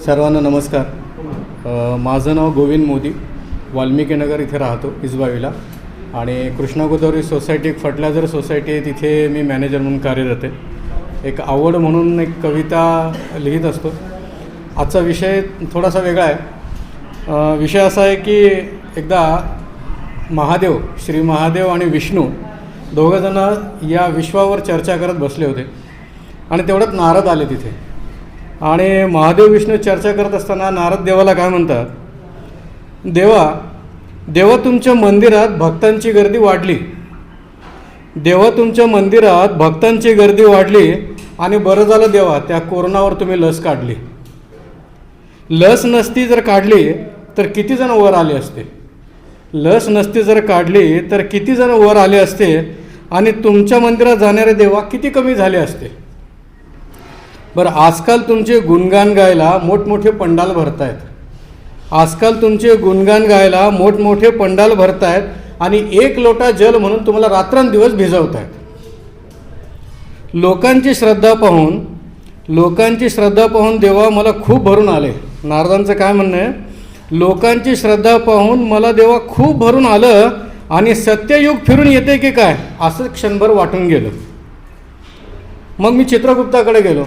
सर्वांना नमस्कार. माझं नाव गोविंद मोदी. वाल्मिकी नगर इथे राहतो इजबावीला आणि कृष्णा गोदावरी सोसायटी एक फर्टिलायझर सोसायटी आहे, तिथे मी मॅनेजर म्हणून कार्यरत आहे. एक आवड म्हणून एक कविता लिहित असतो. आजचा विषय थोडासा वेगळा आहे. विषय असा आहे की एकदा महादेव, श्री महादेव आणि विष्णू दोघंजणं या विश्वावर चर्चा करत बसले होते आणि तेवढ्यात नारद आले तिथे. आणि महादेव विष्णू चर्चा करत असताना नारद देवाला काय म्हणतात, देवा तुमच्या मंदिरात भक्तांची गर्दी वाढली. देवा तुमच्या मंदिरात भक्तांची गर्दी वाढली आणि बरं झालं देवा त्या कोरोनावर तुम्ही लस काढली. लस नसती जर काढली तर किती जण वर आले असते. लस नसती जर काढली तर किती जण वर आले असते आणि तुमच्या मंदिरात जाणारे देवा किती कमी झाले असते. बरं, आजकाल तुमचे गुणगान गायला मोठमोठे पंडाल भरत आहेत. आजकाल तुमचे गुणगान गायला मोठमोठे पंडाल भरत आहेत आणि एक लोटा जल म्हणून तुम्हाला रात्रंदिवस भिजवत आहेत. लोकांची श्रद्धा पाहून देवा मला खूप भरून आले. नारदांचं काय म्हणणं आहे, लोकांची श्रद्धा पाहून मला देवा खूप भरून आलं आणि सत्ययुग फिरून येते की काय असं क्षणभर वाटून गेलं. मग मी चित्रगुप्ताकडे गेलो.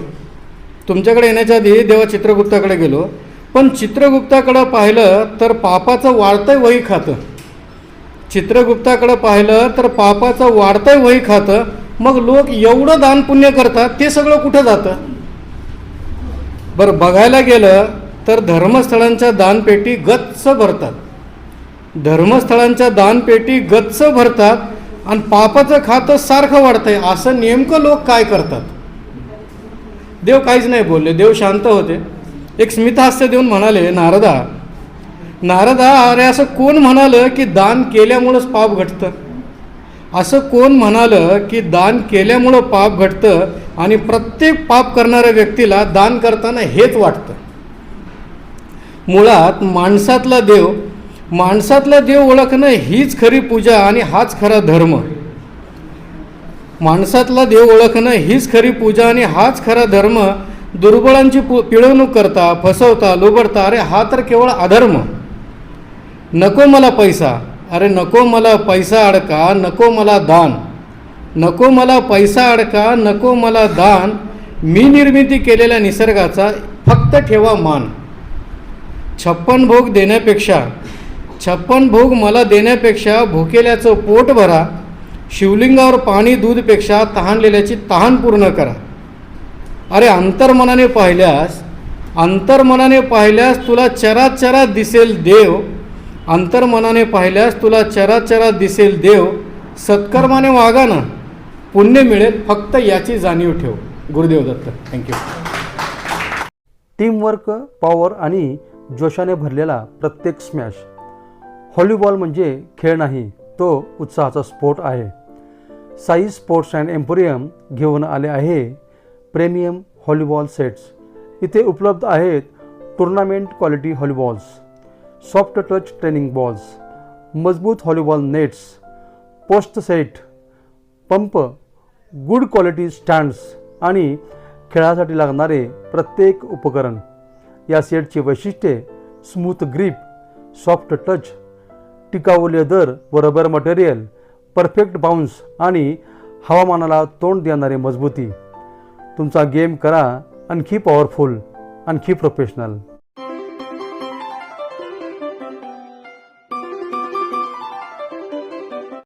तुमच्याकडे येण्याच्या आधी देवा चित्रगुप्ताकडे गेलो, पण चित्रगुप्ताकडं पाहिलं तर पापाचं वाढतंय वही खातं. चित्रगुप्ताकडं पाहिलं तर पापाचं वाढतंय वही खातं. मग लोक एवढं दान पुण्य करतात, ते सगळं कुठं जातं. बरं, बघायला गेलं तर धर्मस्थळांच्या दानपेटी गच्च भरतात. धर्मस्थळांच्या दानपेटी गच्च भरतात आणि पापाचं खातं सारखं वाढतंय. असं नेमकं लोक काय करतात. देव काहीच नाही बोलले. देव शांत होते. एक स्मितहास्य देऊन म्हणाले, नारदा अरे असं कोण म्हणालं की दान केल्यामुळंच पाप घटतं. असं कोण म्हणालं की दान केल्यामुळं पाप घटतं आणि प्रत्येक पाप करणाऱ्या व्यक्तीला दान करताना हेच वाटतं. मुळात माणसातला देव ओळखणं हीच खरी पूजा आणि हाच खरा धर्म. माणसातला देव ओळखणं हीच खरी पूजा आणि हाच खरा धर्म. दुर्बळांची पिळवणूक करता, फसवता, लुबडता, अरे हा तर केवळ अधर्म. नको मला पैसा, अरे नको मला पैसा अडका, नको मला दान. नको मला पैसा अडका, नको मला दान. मी निर्मिती केलेल्या निसर्गाचा फक्त ठेवा मान. 56 भोग मला देण्यापेक्षा भुकेल्याचं पोट भरा. शिवलिंगावर पाणी दूधपेक्षा तहानलेल्याची तहान पूर्ण करा. अरे अंतर्मनाने पाहिल्यास तुला चराचरात दिसेल देव. अंतर्मनाने पाहिल्यास तुला चराचरात दिसेल देव. सत्कर्माने वागा ना, पुण्य मिळेल, फक्त याची जाणीव ठेव. Gurudev Datta. Thank you. Teamwork, power आणि जोशाने भरलेला प्रत्येक स्मॅश. व्हॉलीबॉल म्हणजे खेळ नाही, तो उत्साहाचा स्पोर्ट आहे. साई स्पोर्ट्स अँड एम्पोरियम घेऊन आले आहे प्रीमियम व्हॉलीबॉल सेट्स. इथे उपलब्ध आहेत tournament quality volleyballs, soft touch training balls, मजबूत volleyball nets, post set, pump, good quality stands आणि खेळासाठी लागणारे प्रत्येक उपकरण. या सेटची वैशिष्ट्ये स्मूथ ग्रिप, सॉफ्ट टच, टिकाऊ लेदर व रबर मटेरियल, परफेक्ट बाउन्स आणि हवामानाला तोंड देणारी मजबूती. तुमचा गेम करा आणखी पॉवरफुल, आणखी प्रोफेशनल.